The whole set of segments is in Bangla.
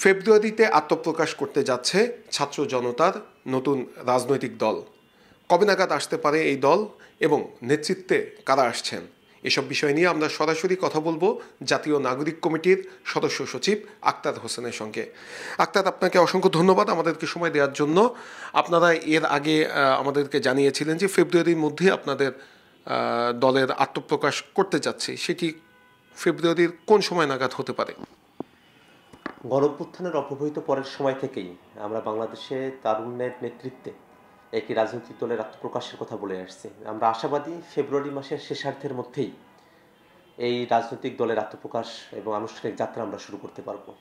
ফেব্রুয়ারিতে আত্মপ্রকাশ করতে যাচ্ছে ছাত্র জনতার নতুন রাজনৈতিক দল। কবে নাগাদ আসতে পারে এই দল এবং নেতৃত্বে কারা আসছেন, এসব বিষয় নিয়ে আমরা সরাসরি কথা বলবো জাতীয় নাগরিক কমিটির সদস্য সচিব আক্তার হোসেনের সঙ্গে। আক্তার, আপনাকে অসংখ্য ধন্যবাদ আমাদেরকে সময় দেওয়ার জন্য। আপনারা এর আগে আমাদেরকে জানিয়েছিলেন যে ফেব্রুয়ারির মধ্যে আপনাদের দলের আত্মপ্রকাশ করতে যাচ্ছে, সেটি ফেব্রুয়ারির কোন সময় নাগাদ হতে পারে? গণঅভ্যুত্থানের অব্যবহিত পরের সময় থেকেই আমরা বাংলাদেশে তারুণ্যের নেতৃত্বে একটি রাজনৈতিক দলের আত্মপ্রকাশের কথা বলে আসছি। আমরা আশাবাদী ফেব্রুয়ারি মাসের শেষার্ধের মধ্যেই এই রাজনৈতিক দলের আত্মপ্রকাশ এবং আনুষ্ঠানিক যাত্রা আমরা শুরু করতে পারবো।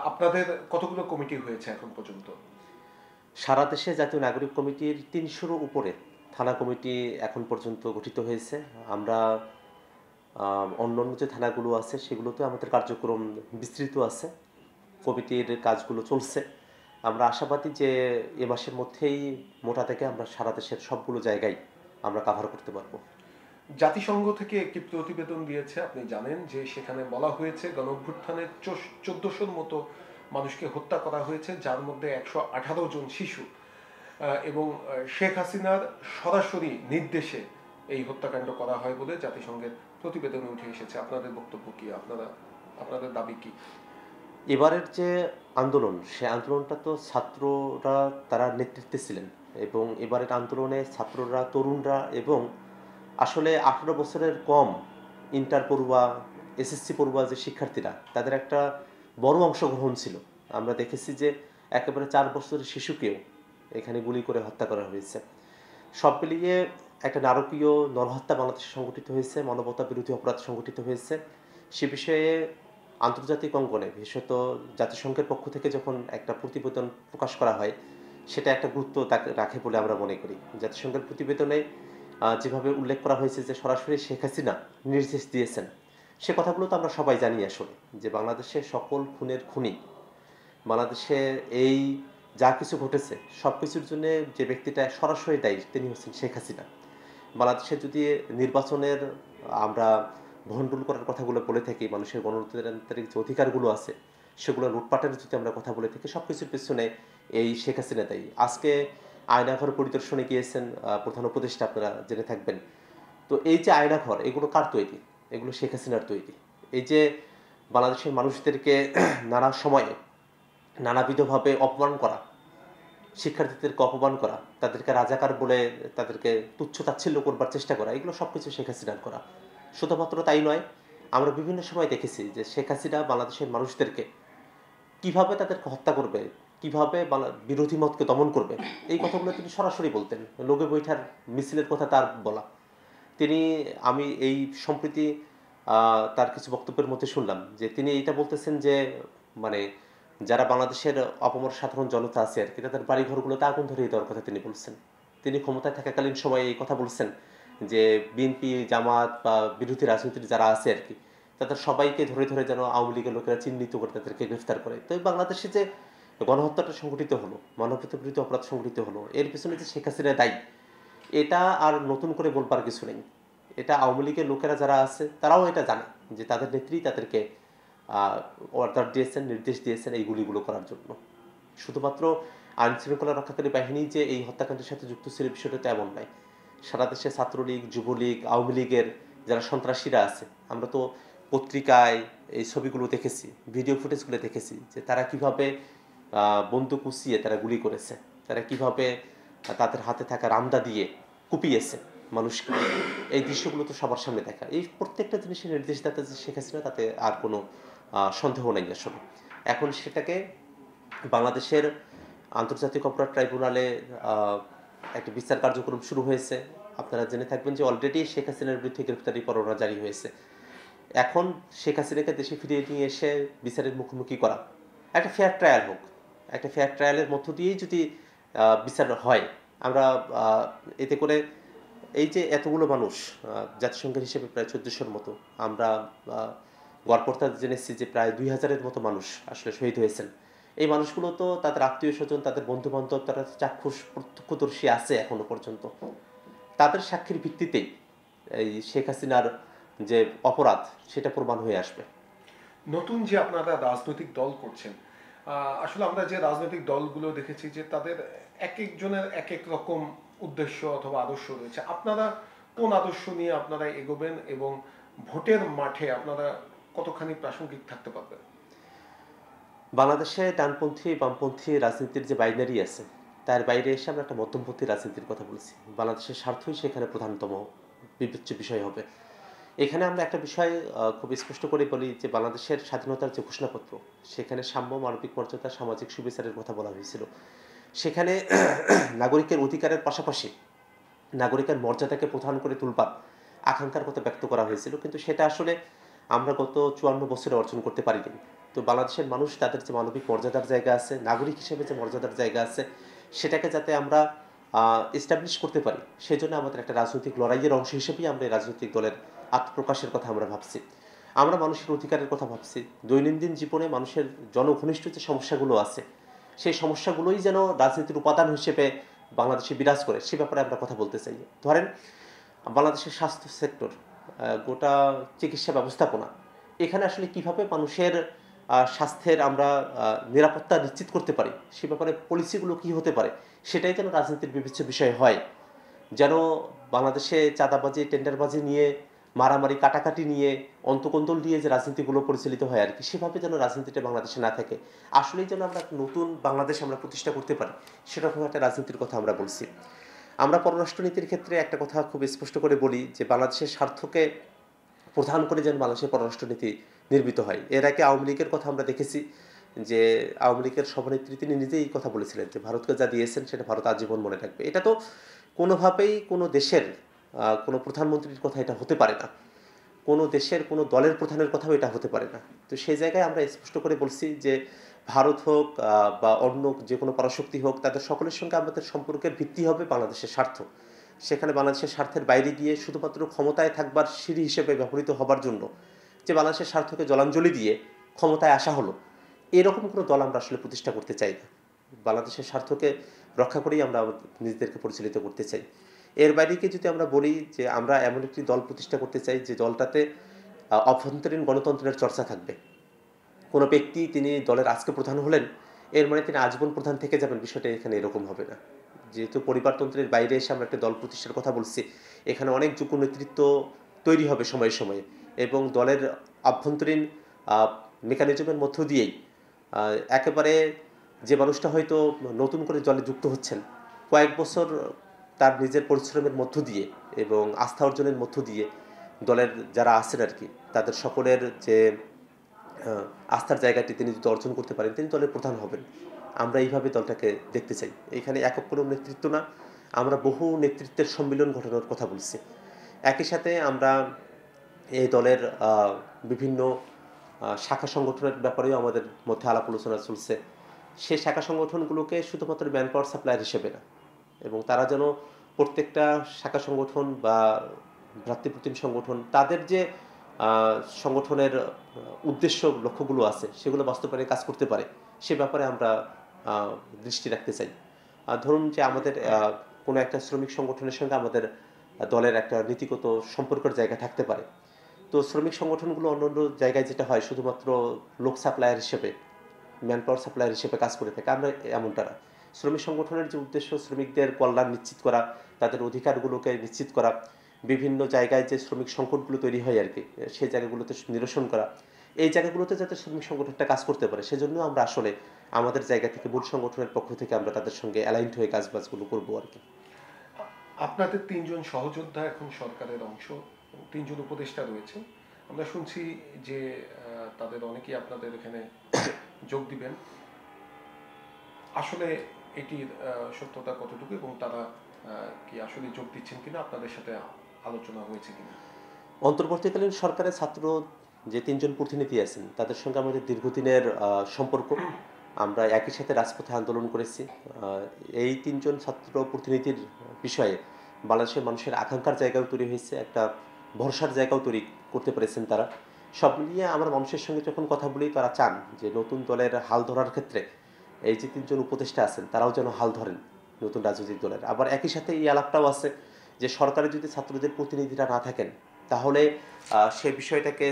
আপনাদের কতগুলো কমিটি হয়েছে এখন পর্যন্ত? সারা দেশে জাতীয় নাগরিক কমিটির ৩০০-র উপরে থানা কমিটি এখন পর্যন্ত গঠিত হয়েছে। আমরা অন্যান্য যে থানাগুলো আছে সেগুলোতে আমাদের কার্যক্রম বিস্তৃত আছে, কমিটির কাজগুলো চলছে। আমরা আশাবাদী যে এ মাসের মধ্যেই মোটা থেকে আমরা সারা দেশের সবগুলো জায়গায় আমরা কাভার করতে পারবো। জাতিসংঘ থেকে একটি প্রতিবেদন দিয়েছে, আপনি জানেন যে সেখানে বলা হয়েছে গণঅভ্যুত্থানের 1400-র মতো মানুষকে হত্যা করা হয়েছে, যার মধ্যে 118 জন শিশু, এবং শেখ হাসিনার সরাসরি নির্দেশে এই হত্যাকাণ্ড করা হয় বলে জাতিসংঘের প্রতিবেদনে উঠে এসেছে। আপনাদের বক্তব্য কি? আপনাদের দাবি কি? এবারের যে আন্দোলন, সে আন্দোলনটা তো ছাত্ররা তারা নেতৃত্বে ছিলেন, এবং এবারের আন্দোলনে ছাত্ররা, তরুণরা এবং আসলে 18 বছরের কম ইন্টার পড়ুয়া, এসএসসি পড়ুয়া যে শিক্ষার্থীরা, তাদের একটা বড় অংশগ্রহণ ছিল। আমরা দেখেছি যে একেবারে 4 বছরের শিশুকেও এখানে গুলি করে হত্যা করা হয়েছে। সব মিলিয়ে একটা নারকীয় নরহত্যা বাংলাদেশে সংঘটিত হয়েছে, মানবতা বিরোধী অপরাধ সংঘটিত হয়েছে। সে বিষয়ে আন্তর্জাতিক অঙ্গনে, বিশেষত জাতিসংঘের পক্ষ থেকে যখন একটা প্রতিবেদন প্রকাশ করা হয়, সেটা একটা গুরুত্ব রাখে বলে আমরা মনে করি। জাতিসংঘের প্রতিবেদনে যেভাবে উল্লেখ করা হয়েছে যে সরাসরি শেখ হাসিনা নির্দেশ দিয়েছেন, সে কথাগুলো তো আমরা সবাই জানি আসলে, যে বাংলাদেশের সকল খুনের খুনি, বাংলাদেশে এই যা কিছু ঘটেছে সব কিছুর জন্য যে ব্যক্তিটা সরাসরি দায়ী তিনি হচ্ছেন শেখ হাসিনা। বাংলাদেশে যদি নির্বাচনের আমরা ভণ্ডুল করার কথাগুলো বলে থাকি, মানুষের গণতান্ত্রিক যে অধিকারগুলো আছে সেগুলো লুটপাটের যদি আমরা কথা বলে থাকি, সব কিছুর পেছনে এই শেখ হাসিনা দায়ী। আজকে আয়নাঘর পরিদর্শনে গিয়েছেন প্রধান উপদেষ্টা, আপনারা জেনে থাকবেন। তো এই যে আয়নাঘর, এগুলো কার তৈরি? এগুলো শেখ হাসিনার তৈরি। এই যে বাংলাদেশের মানুষদেরকে নানা সময়ে নানাবিধভাবে অপমান করা, শিক্ষার্থীদেরকে অপমান করা, তাদেরকে রাজাকার বলে তাদেরকে তুচ্ছ-তাচ্ছিল্য করবার চেষ্টা করা, এগুলো সব কিছু শেখ হাসিনার করা। শুধুমাত্র তাই নয়, আমরা বিভিন্ন সময় দেখেছি যে শেখ হাসিনা বাংলাদেশের মানুষদেরকে কিভাবে তাদেরকে হত্যা করবে, কিভাবে বিরোধী মতকে দমন করবে, এই কথাগুলো তিনি সরাসরি বলতেন। লোকে বৈঠার মিছিলের কথা তার বলা। আমি এই সম্প্রতি তার কিছু বক্তব্যের মধ্যে শুনলাম যে তিনি এইটা বলতেছেন যে মানে যারা বাংলাদেশের অপমর সাধারণ জনতা আছে আর কি, তাদের বাড়িঘরগুলোতে আগুন ধরিয়ে দেওয়ার কথা তিনি বলছেন। তিনি ক্ষমতায় থাকাকালীন সময়ে এই কথা বলছেন যে বিএনপি, জামাত বা বিরোধী রাজনীতির যারা আছে আর কি, তাদের সবাইকে ধরে ধরে যেন আওয়ামী লীগের লোকেরা চিহ্নিত করে তাদেরকে গ্রেফতার করে। তো বাংলাদেশে যে গণহত্যাটা সংঘটিত হলো, মানবতা বিরোধী অপরাধ সংঘটিত হলো, এর পিছনে যে শেখ হাসিনা দায়ী, এটা আর নতুন করে বলবার কিছু নেই। এটা আওয়ামী লীগের লোকেরা যারা আছে তারাও এটা জানে যে তাদের নেত্রী তাদেরকে অর্ডার দিয়েছেন, নির্দেশ দিয়েছেন এই গুলিগুলো করার জন্য। শুধুমাত্র আইন শৃঙ্খলা রক্ষাকারী বাহিনী যে এই হত্যাকাণ্ডের সাথে যুক্ত ছিল বিষয়টা তো এমন নয়। সারা দেশে ছাত্রলীগ, যুবলীগ, আওয়ামী লীগের যারা সন্ত্রাসীরা আছে, আমরা তো পত্রিকায় এই ছবিগুলো দেখেছি, ভিডিও ফুটেজগুলো দেখেছি যে তারা কিভাবে বন্দুক উঁচিয়ে তারা গুলি করেছে, তারা কিভাবে তাদের হাতে থাকা রামদা দিয়ে কুপিয়েছে মানুষকে। এই দৃশ্যগুলো তো সবার সামনে দেখা। এই প্রত্যেকটা জিনিসের নির্দেশদাতা যে শেখ হাসিনা, তাতে আর কোনো সন্দেহ নেই আসলে। এখন সেটাকে বাংলাদেশের আন্তর্জাতিক অপরাধ ট্রাইব্যুনালে একটা বিচার কার্যক্রম শুরু হয়েছে। আপনারা জেনে থাকবেন যে অলরেডি শেখ হাসিনার বিরুদ্ধে গ্রেফতারি পরোয়ানা জারি হয়েছে। এখন শেখ হাসিনাকে দেশে ফিরিয়ে নিয়ে এসে বিচারের মুখোমুখি করা, একটা ফেয়ার ট্রায়াল হোক, একটা ফেয়ার ট্রায়ালের মধ্য দিয়েই যদি বিচার হয়, আমরা এতে করে এই যে এতগুলো মানুষ, জাতিসংঘের হিসেবে প্রায় 1400-র মতো, আমরা গড়পড়তা জেনেছি যে প্রায় 2000-এর মতো মানুষ আসলে শহীদ হয়েছেন। এই মানুষগুলো তো তাদের আত্মীয় স্বজন, তাদের বন্ধু বান্ধব, তারা চাক্ষুষ প্রত্যক্ষদর্শী আছে এখনো পর্যন্ত। তাদের সাক্ষীর ভিত্তিতেই এই শেখ হাসিনার যে অপরাধ সেটা প্রমাণ হয়ে আসবে। নতুন যে আপনারা রাজনৈতিক দল করছেন, আসলে আমরা যে রাজনৈতিক দলগুলো দেখেছি যে তাদের এক একজনের এক এক রকম উদ্দেশ্য অথবা আদর্শ রয়েছে। আপনারা কোন আদর্শ নিয়ে আপনারা এগোবেন এবং ভোটের মাঠে আপনারা কতখানি প্রাসঙ্গিক থাকতে পারবেন? বাংলাদেশে ডানপন্থী বামপন্থী রাজনীতির যে বাইনারি আছে তার বাইরে এসে আমরা একটা মধ্যমপন্থী রাজনীতির কথা বলছি। বাংলাদেশের স্বার্থই সেখানে প্রধানতম বিবেচ্য বিষয় হবে। এখানে আমরা একটা বিষয় খুব স্পষ্ট করে বলি যে বাংলাদেশের স্বাধীনতার যে ঘোষণাপত্র, সেখানে সাম্য, মানবিক মর্যাদা, সামাজিক সুবিচারের কথা বলা হয়েছিল। সেখানে নাগরিকের অধিকারের পাশাপাশি নাগরিকের মর্যাদাকে প্রধান করে তুলবার আকাঙ্ক্ষার কথা ব্যক্ত করা হয়েছিল, কিন্তু সেটা আসলে আমরা গত ৫৪ বছরে অর্জন করতে পারিনি। তো বাংলাদেশের মানুষ তাদের যে মানবিক মর্যাদার জায়গা আছে, নাগরিক হিসেবে যে মর্যাদার জায়গা আছে, সেটাকে যাতে আমরা এস্টাবলিশ করতে পারি, সেজন্য আমাদের একটা রাজনৈতিক লড়াইয়ের অংশ হিসেবেই আমরা এই রাজনৈতিক দলের আত্মপ্রকাশের কথা আমরা ভাবছি। আমরা মানুষের অধিকারের কথা ভাবছি। দৈনন্দিন জীবনে মানুষের জনঘনিষ্ঠ যে সমস্যাগুলো আছে, সেই সমস্যাগুলোই যেন রাজনীতির উপাদান হিসেবে বাংলাদেশে বিরাজ করে, সে ব্যাপারে আমরা কথা বলতে চাই। ধরেন বাংলাদেশের স্বাস্থ্য সেক্টর, গোটা চিকিৎসা ব্যবস্থাপনা, এখানে আসলে কিভাবে মানুষের স্বাস্থ্যের আমরা নিরাপত্তা নিশ্চিত করতে পারি, সে ব্যাপারে পলিসিগুলো কি হতে পারে, সেটাই যেন রাজনীতির বিবেচ্য বিষয় হয়। যেন বাংলাদেশে চাঁদাবাজি, টেন্ডারবাজি নিয়ে, মারামারি, কাটাকাটি নিয়ে, অন্তকন্দল দিয়ে যে রাজনীতিগুলো পরিচালিত হয় আর কি, সেভাবে যেন রাজনীতিটা বাংলাদেশে না থাকে। আসলেই যেন আমরা নতুন বাংলাদেশ আমরা প্রতিষ্ঠা করতে পারি, সেরকম একটা রাজনীতির কথা আমরা বলছি। আমরা পররাষ্ট্রনীতির ক্ষেত্রে একটা কথা খুব স্পষ্ট করে বলি যে বাংলাদেশের স্বার্থকে প্রধান করে যেন বাংলাদেশের পররাষ্ট্রনীতি নির্মিত হয়। এর আগে আওয়ামী লীগের কথা আমরা দেখেছি যে আওয়ামী লীগের সভানেত্রী তিনি নিজেই এই কথা বলেছিলেন যে ভারতকে যা দিয়েছেন সেটা ভারত আজীবন মনে রাখবে। এটা তো কোনোভাবেই কোনো দেশের কোনো প্রধানমন্ত্রীর কথা এটা হতে পারে না। কোনো দেশের কোনো দলের প্রধানের কথাও এটা হতে পারে না। তো সেই জায়গায় আমরা স্পষ্ট করে বলছি যে ভারত হোক বা অন্য যে কোনো পরাশক্তি হোক, তাদের সকলের সঙ্গে আমাদের সম্পর্কের ভিত্তি হবে বাংলাদেশের স্বার্থ। সেখানে বাংলাদেশের স্বার্থের বাইরে গিয়ে শুধুমাত্র ক্ষমতায় থাকবার সিঁড়ি হিসেবে ব্যবহৃত হবার জন্য যে বাংলাদেশের স্বার্থকে জলাঞ্জলি দিয়ে ক্ষমতায় আসা হলো, এরকম কোনো দল আমরা আসলে প্রতিষ্ঠা করতে চাই না। বাংলাদেশের স্বার্থকে রক্ষা করেই আমরা নিজেদেরকে পরিচালিত করতে চাই। এর বাইরে গিয়ে যদি আমরা বলি যে আমরা এমন একটি দল প্রতিষ্ঠা করতে চাই যে দলটাতে অভ্যন্তরীণ গণতন্ত্রের চর্চা থাকবে। কোনো ব্যক্তি তিনি দলের আজকে প্রধান হলেন, এর মানে তিনি আজীবন প্রধান থেকে যাবেন, বিষয়টা এখানে এরকম হবে না। যেহেতু পরিবারতন্ত্রের বাইরে এসে আমরা একটা দল প্রতিষ্ঠার কথা বলছি, এখানে অনেক যোগ্য নেতৃত্ব তৈরি হবে সময়ে সময়ে, এবং দলের আভ্যন্তরীণ মেকানিজমের মধ্য দিয়েই একেবারে যে মানুষটা হয়তো নতুন করে দলে যুক্ত হচ্ছেন, কয়েক বছর তার নিজের পরিশ্রমের মধ্য দিয়ে এবং আস্থা অর্জনের মধ্য দিয়ে দলের যারা আছেন আর কি, তাদের সকলের যে আস্থার জায়গাটি তিনি যদি অর্জন করতে পারেন, তিনি দলের প্রধান হবেন। আমরা এইভাবে দলটাকে দেখতে চাই। এখানে একক কোনো নেতৃত্ব না, আমরা বহু নেতৃত্বের সম্মিলন ঘটানোর কথা বলছি। একই সাথে আমরা এই দলের বিভিন্ন শাখা সংগঠনের ব্যাপারেও আমাদের মধ্যে আলাপ আলোচনা চলছে। সেই শাখা সংগঠনগুলোকে শুধুমাত্র ম্যান পাওয়ার সাপ্লায়ার হিসেবে না, এবং তারা যেন প্রত্যেকটা শাখা সংগঠন বা ভ্রাতৃপ্রতিম সংগঠন তাদের যে সংগঠনের উদ্দেশ্য লক্ষ্যগুলো আছে সেগুলো বাস্তবায়নে কাজ করতে পারে, সে ব্যাপারে আমরা দৃষ্টি রাখতে চাই। ধরুন যে আমাদের কোনো একটা শ্রমিক সংগঠনের সঙ্গে আমাদের দলের একটা নীতিগত সম্পর্কের জায়গা থাকতে পারে। তো শ্রমিক সংগঠনগুলো অন্য অন্য জায়গায় যেটা হয় শুধুমাত্র লোক সাপ্লায়ার হিসেবে, ম্যান পাওয়ার সাপ্লায়ার হিসেবে কাজ করে থাকে, আমরা এমনটা না। শ্রমিক সংগঠনের যে উদ্দেশ্য শ্রমিকদের কল্যাণ নিশ্চিত করা, তাদের অধিকারগুলোকে নিশ্চিত করা, বিভিন্ন জায়গায় যে শ্রমিক সংকটগুলো তৈরি হয় আর কি, সেই জায়গাগুলোতে নিরসন করা, এই জায়গাগুলোতে যাতে শ্রমিক সংগঠনটা কাজ করতে পারে, সেজন্য আমরা আসলে আমাদের জায়গা থেকে মূল সংগঠনের পক্ষ থেকে আমরা তাদের সঙ্গে অ্যালাইন্ড হয়ে কাজবাজগুলো করবো আর কি। আপনাদের তিনজন সহযোদ্ধা এখন সরকারের অংশ, তিনজন উপদেষ্টা রয়েছে। আমরা শুনছি যে তাদের অনেকেই আপনাদের এখানে যোগ দিবেন। আসলে এটির সত্যতা কতটুকু এবং তারা কি আসলে যোগ দিচ্ছেন কিনা, আপনাদের সাথে আলোচনা হয়েছে কিনা? অন্তর্বর্তীকালীন সরকারের ছাত্র যে তিনজন প্রতিনিধি আছেন তাদের সঙ্গে আমাদের দীর্ঘদিনের সম্পর্ক। আমরা একই সাথে রাজপথে আন্দোলন করেছি। এই তিনজন ছাত্র প্রতিনিধির বিষয়ে বাংলাদেশের মানুষের আকাঙ্ক্ষার জায়গাও তৈরি হয়েছে, একটা ভরসার জায়গাও তৈরি করতে পেরেছেন তারা। সব মিলিয়ে আমরা মানুষের সঙ্গে যখন কথা বলি, তারা চান যে নতুন দলের হাল ধরার ক্ষেত্রে এই যে তিনজন উপদেষ্টা আছেন তারাও যেন হাল ধরেন নতুন রাজনৈতিক দলের। আবার একই সাথে এই আলাপটাও আছে যে সরকারে যদি ছাত্রদের প্রতিনিধিরা না থাকেন, তাহলে সে বিষয়টাকে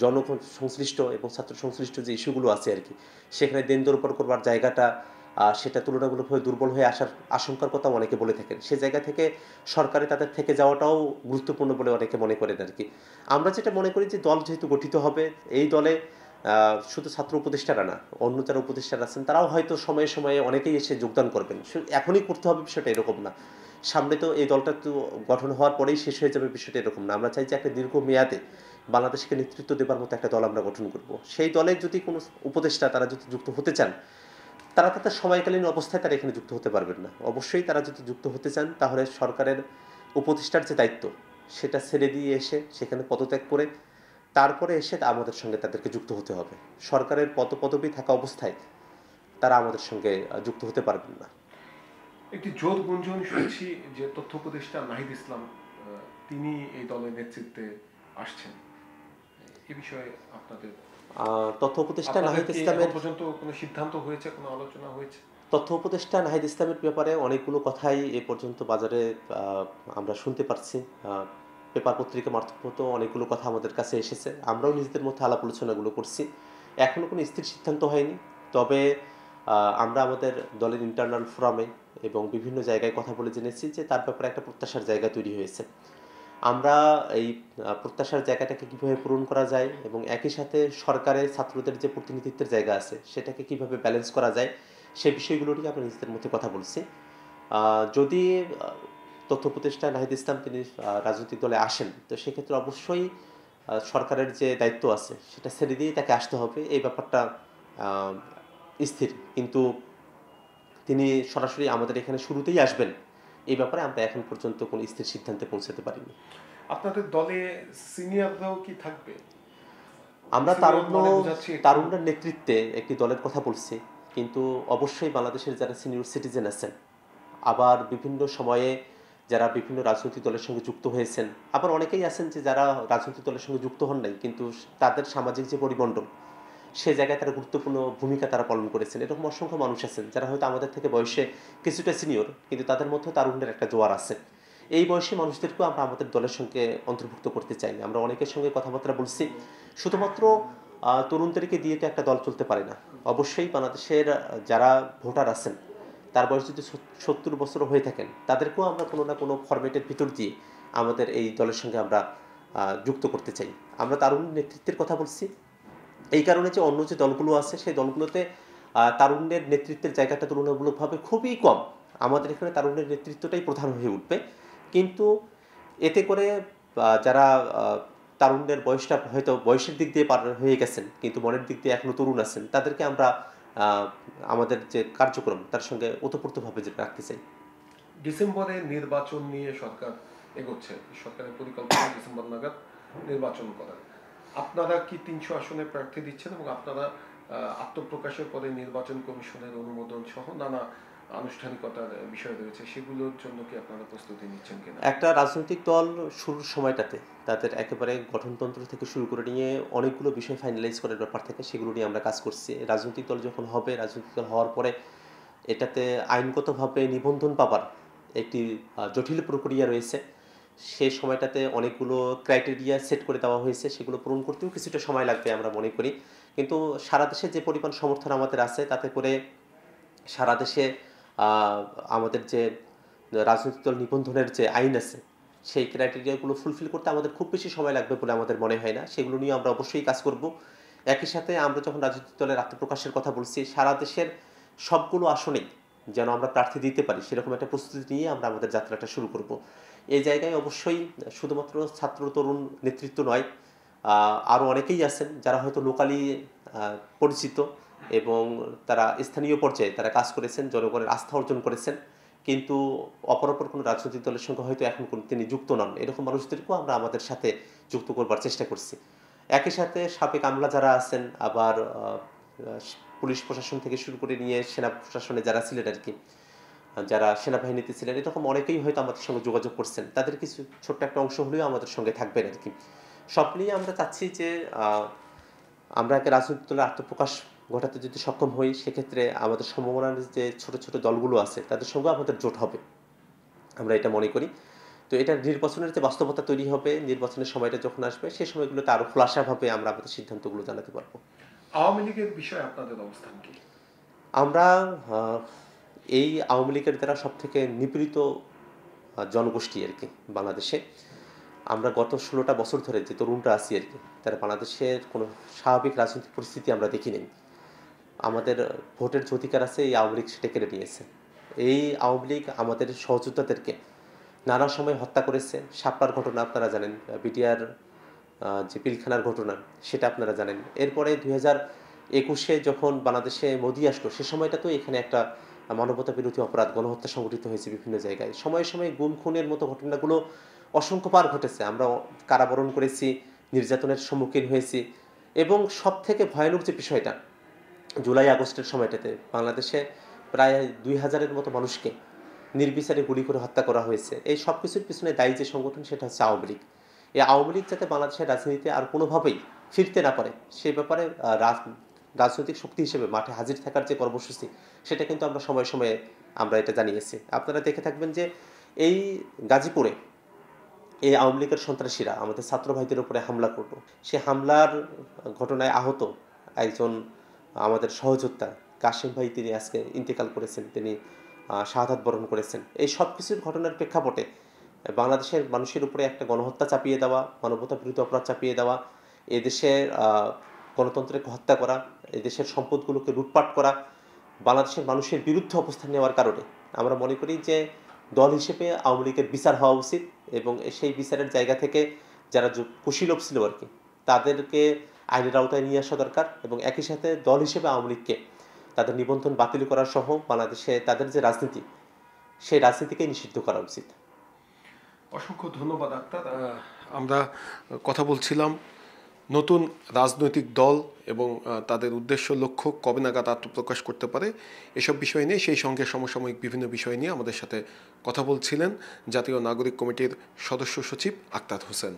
জনসংশ্লিষ্ট এবং ছাত্র সংশ্লিষ্ট যে ইস্যুগুলো আছে আর কি, সেখানে দেন দরপর করবার জায়গাটা সেটা তুলনামূলকভাবে দুর্বল হয়ে আসার আশঙ্কার কথা অনেকে বলে থাকেন। সে জায়গা থেকে সরকারে তাদের থেকে যাওয়াটাও গুরুত্বপূর্ণ বলে অনেকে মনে করেন আর কি। আমরা যেটা মনে করি যে দল যেহেতু গঠিত হবে, এই দলে শুধু ছাত্র উপদেষ্টারা না, অন্য যারা উপদেষ্টারা আছেন তারাও হয়তো সময়ে সময়ে অনেকেই এসে যোগদান করবেন। এখনই করতে হবে বিষয়টা এরকম না, সামনে তো এই দলটা তো গঠন হওয়ার পরেই শেষ হয়ে যাবে, বিষয়টা এরকম না। আমরা চাই যে একটা দীর্ঘ মেয়াদে বাংলাদেশকে নেতৃত্ব দেবার মতো একটা দল আমরা গঠন করব। সেই দলের যদি কোনো উপদেষ্টা তারা যদি যুক্ত হতে চান, তারা তাদের সময়কালীন অবস্থায় তারা এখানে যুক্ত হতে পারবেন না। অবশ্যই তারা যদি যুক্ত হতে চান তাহলে সরকারের উপদেষ্টার যে দায়িত্ব সেটা ছেড়ে দিয়ে এসে সেখানে পদত্যাগ করে তারপরে এসে আমাদের সঙ্গে তাদেরকে যুক্ত হতে হবে। সরকারের পদবি থাকা অবস্থায় তারা আমাদের সঙ্গে যুক্ত হতে পারবেন না। একটি জোর গুঞ্জন শুনছি যে তথ্য উপদেষ্টা নাহিদ ইসলাম তিনি এই দলের নেতৃত্বে আসছেন, এ বিষয়ে আপনাদের তথ্য উপদেষ্টা নাহিদ ইসলামের পর্যন্ত কোনো সিদ্ধান্ত হয়েছে, কোনো আলোচনা হয়েছে? তথ্য উপদেষ্টা নাহিদ ইসলামের ব্যাপারে অনেকগুলো কথাই এ পর্যন্ত বাজারে আমরা শুনতে পারছি। পেপার পত্রিকা মারফত অনেকগুলো কথা আমাদের কাছে এসেছে, আমরাও নিজেদের মধ্যে আলাপ আলোচনাগুলো করছি। এখনও কোনো স্থির সিদ্ধান্ত হয়নি, তবে আমরা আমাদের দলের ইন্টারনাল ফোরামে এবং বিভিন্ন জায়গায় কথা বলে জেনেছি যে তার ব্যাপারে একটা প্রত্যাশার জায়গা তৈরি হয়েছে। আমরা এই প্রত্যাশার জায়গাটাকে কীভাবে পূরণ করা যায় এবং একই সাথে সরকারের ছাত্রদের যে প্রতিনিধিত্বের জায়গা আছে সেটাকে কীভাবে ব্যালেন্স করা যায় সে বিষয়গুলো নিয়ে আমরা নিজেদের মধ্যে কথা বলছি। যদি তথ্য উপদেষ্টা নাহিদ ইসলাম তিনি রাজনৈতিক দলে আসেন, তো সেক্ষেত্রে অবশ্যই সরকারের যে দায়িত্ব আছে সেটা ছেড়ে দিয়েই তাকে আসতে হবে, এই ব্যাপারটা স্থির। কিন্তু তিনি সরাসরি আমাদের এখানে শুরুতেই আসবেন এই ব্যাপারে আমরা এখন পর্যন্ত কোনো স্থির সিদ্ধান্তে পৌঁছাতে পারিনি। আপনাদের দলে সিনিয়ররাও কি থাকবে? আমরা তারুণ্যের নেতৃত্বে একটি দলের কথা বলছি, কিন্তু অবশ্যই বাংলাদেশের যারা সিনিয়র সিটিজেন আছেন, আবার বিভিন্ন সময়ে যারা বিভিন্ন রাজনৈতিক দলের সঙ্গে যুক্ত হয়েছেন, আবার অনেকেই আছেন যে যারা রাজনৈতিক দলের সঙ্গে যুক্ত হন নাই কিন্তু তাদের সামাজিক যে পরিমণ্ডল সে জায়গায় তারা গুরুত্বপূর্ণ ভূমিকা তারা পালন করেছেন। এরকম অসংখ্য মানুষ আছেন যারা হয়তো আমাদের থেকে বয়সে কিছুটা সিনিয়র, কিন্তু তাদের মধ্যে তারুণ্যের একটা জোয়ার আছে। এই বয়সী মানুষদেরকেও আমরা আমাদের দলের সঙ্গে অন্তর্ভুক্ত করতে চাই। আমরা অনেকের সঙ্গে কথাবার্তা বলছি। শুধুমাত্র তরুণদেরকে দিয়ে তো একটা দল চলতে পারে না। অবশ্যই বাংলাদেশের যারা ভোটার আছেন তার বয়স যদি 70 বছর হয়ে থাকেন তাদেরকেও আমরা কোনো না কোনো ফরম্যাটের ভিতর দিয়ে আমাদের এই দলের সঙ্গে আমরা যুক্ত করতে চাই। আমরা তারুণ নেতৃত্বের কথা বলছি এই কারণে যে অন্য যে দলগুলো আছে সেই দলগুলোতে তারুণ্যের নেতৃত্বের জায়গাটা তুলনামূলকভাবে খুবই কম। আমাদের এখানে তারুণ্যের নেতৃত্বটাই প্রধান হয়ে উঠবে, কিন্তু এতে করে যারা তারুণ্যের বয়সটা হয়তো বয়সের দিক দিয়ে পার হয়ে গেছেন কিন্তু মনের দিক দিয়ে এখনও তরুণ আছেন, তাদেরকে আমরা আমাদের যে কার্যক্রম তার সঙ্গে ওতপ্রোতভাবে রাখতে চাই। ডিসেম্বরে নির্বাচন নিয়ে সরকার এগোচ্ছে, সরকারের পরিকল্পনা ডিসেম্বর নাগাদ নির্বাচন করার। আপনারা কি 300 আসনে প্রার্থী দিচ্ছেন এবং আপনারা আত্মপ্রকাশের পরে নির্বাচন কমিশনের অনুমোদন সহ নানা আনুষ্ঠানিকতার বিষয় রয়েছে, সেগুলোর জন্য কি আপনারা প্রস্তুতি নিচ্ছেন কিনা? একটা রাজনৈতিক দল শুরুর সময়টাতে তাদের একেবারে গঠনতন্ত্র থেকে শুরু করে নিয়ে অনেকগুলো বিষয় ফাইনালাইজ করার ব্যাপার থাকে, সেগুলো নিয়ে আমরা কাজ করছি। রাজনৈতিক দল যখন হবে, রাজনৈতিক দল হওয়ার পরে এটাতে আইনগতভাবে নিবন্ধন পাবার একটি জটিল প্রক্রিয়া রয়েছে। সেই সময়টাতে অনেকগুলো ক্রাইটেরিয়া সেট করে দেওয়া হয়েছে, সেগুলো পূরণ করতেও কিছুটা সময় লাগবে আমরা মনে করি। কিন্তু সারা দেশে যে পরিমাণ সমর্থন আমাদের আছে তাতে করে সারা দেশে আমাদের যে রাজনৈতিক দল নিবন্ধনের যে আইন আছে সেই ক্রাইটেরিয়াগুলো ফুলফিল করতে আমাদের খুব বেশি সময় লাগবে বলে আমাদের মনে হয় না। সেগুলো নিয়ে আমরা অবশ্যই কাজ করব। একই সাথে আমরা যখন রাজনৈতিক দলের আত্মপ্রকাশের কথা বলছি, সারা দেশের সবগুলো আসনেই যেন আমরা প্রার্থী দিতে পারি সেরকম একটা প্রস্তুতি নিয়ে আমরা আমাদের যাত্রাটা শুরু করব। এই জায়গায় অবশ্যই শুধুমাত্র ছাত্র তরুণ নেতৃত্ব নয়, আরও অনেকেই আছেন যারা হয়তো লোকালি পরিচিত এবং তারা স্থানীয় পর্যায়ে তারা কাজ করেছেন, জনগণের আস্থা অর্জন করেছেন, কিন্তু অপর কোনো রাজনৈতিক দলের সঙ্গে হয়তো এখন তিনি যুক্ত নন। এরকম মানুষদেরকেও আমরা আমাদের সাথে যুক্ত করবার চেষ্টা করছি। একই সাথে সাবেক আমলা যারা আছেন, আবার পুলিশ প্রশাসন থেকে শুরু করে নিয়ে সেনা প্রশাসনে যারা ছিলেন আর কি, যারা সেনাবাহিনীতে ছিলেন, এরকম অনেকেই হয়তো আমাদের সঙ্গে যোগাযোগ করছেন। তাদের কিছু ছোট্ট একটা অংশ হলেও আমাদের সঙ্গে থাকবেন আর কি। সব নিয়ে আমরা চাচ্ছি যে আমরা একটা রাজনৈতিক দলের আত্মপ্রকাশ ঘটাতে যদি সক্ষম হই, সেক্ষেত্রে আমাদের সম্ভাবনার যে ছোট ছোট দলগুলো আছে তাদের সঙ্গে আমাদের জোট হবে, আমরা এটা মনে করি। তো এটা নির্বাচনের যে বাস্তবতা তৈরি হবে, নির্বাচনের সময়টা যখন আসবে সেই সময়গুলোতে আরো খোলাসাভাবে আমরা আমাদের সিদ্ধান্তগুলো জানাতে পারবো। আওয়ামী লীগের বিষয়ে আপনাদের অবস্থান কি? আমরা এই আওয়ামী লীগের দ্বারা সবথেকে নিপীড়িত জনগোষ্ঠী আর কি বাংলাদেশে। আমরা গত ১৬টা বছর ধরে যে তরুণরা আছি আর কি, তারা বাংলাদেশের কোনো স্বাভাবিক রাজনৈতিক পরিস্থিতি আমরা দেখি নাই। আমাদের ভোটের যে অধিকার আছে এই আওয়ামী লীগ সেটা কেড়ে নিয়েছে। এই আওয়ামী লীগ আমাদের সহযোদ্ধাদেরকে নানা সময় হত্যা করেছে। শাপলার ঘটনা আপনারা জানেন, বিটিআর যে পিলখানার ঘটনা সেটা আপনারা জানেন। এরপরে ২০২১-এ যখন বাংলাদেশে মোদি আসলো সে সময়টা তো এখানে একটা মানবতা বিরোধী অপরাধ গণহত্যা সংঘটিত হয়েছে বিভিন্ন জায়গায়। সময়ে সময়ে গুম খুনের মতো ঘটনাগুলো অসংখ্যবার ঘটেছে। আমরা কারাবরণ করেছি, নির্যাতনের সম্মুখীন হয়েছি এবং সবথেকে ভয়ানক যে বিষয়টা জুলাই আগস্টের সময়টাতে বাংলাদেশে প্রায় ২,০০০-এর মতো মানুষকে নির্বিচারে গুলি করে হত্যা করা হয়েছে। এই সব কিছুর পিছনে দায়ী যে সংগঠন সেটা হচ্ছে আওয়ামী লীগ। এই আওয়ামী লীগ যাতে বাংলাদেশের রাজনীতিতে আর কোনোভাবেই ফিরতে না পারে সে ব্যাপারে রাজনৈতিক শক্তি হিসেবে মাঠে হাজির থাকার যে কর্মসূচি সেটা কিন্তু আমরা সময়ে সময়ে আমরা এটা জানিয়েছি। আপনারা দেখে থাকবেন যে এই গাজীপুরে এই আওয়ামী লীগের সন্ত্রাসীরা আমাদের ছাত্র ভাইদের উপরে হামলা করলো। সে হামলার ঘটনায় আহত একজন আমাদের সহযোদ্ধা কাশেম ভাই, তিনি আজকে ইন্তেকাল করেছেন, তিনি শাহাদাত বরণ করেছেন। এই সব কিছুর ঘটনার প্রেক্ষাপটে বাংলাদেশের মানুষের উপরে একটা গণহত্যা চাপিয়ে দেওয়া, মানবতা বিরোধী অপরাধ চাপিয়ে দেওয়া, এদেশের গণতন্ত্রকে হত্যা করা, এদেশের সম্পদগুলোকে লুটপাট করা, বাংলাদেশের মানুষের বিরুদ্ধে অবস্থান নেওয়ার কারণে আমরা মনে করি যে দল হিসেবে আওয়ামী লীগের বিচার হওয়া উচিত এবং সেই বিচারের জায়গা থেকে যারা কুশীলভ ছিল আর কি তাদেরকে আইনের আওতায় নিয়ে আসা দরকার এবং একই সাথে দল হিসেবে আওয়ামী লীগকে তাদের নিবন্ধন বাতিল করা সহ বাংলাদেশে তাদের যে রাজনীতি সেই রাজনীতিকে নিষিদ্ধ করা উচিত। অসংখ্য ধন্যবাদ ডাক্তার। আমরা কথা বলছিলাম নতুন রাজনৈতিক দল এবং তাদের উদ্দেশ্য লক্ষ্য কবে নাগাদ আত্মপ্রকাশ করতে পারে এসব বিষয় নিয়ে, সেই সঙ্গে সমসাময়িক বিভিন্ন বিষয় নিয়ে আমাদের সাথে কথা বলছিলেন জাতীয় নাগরিক কমিটির সদস্য সচিব আক্তার হোসেন।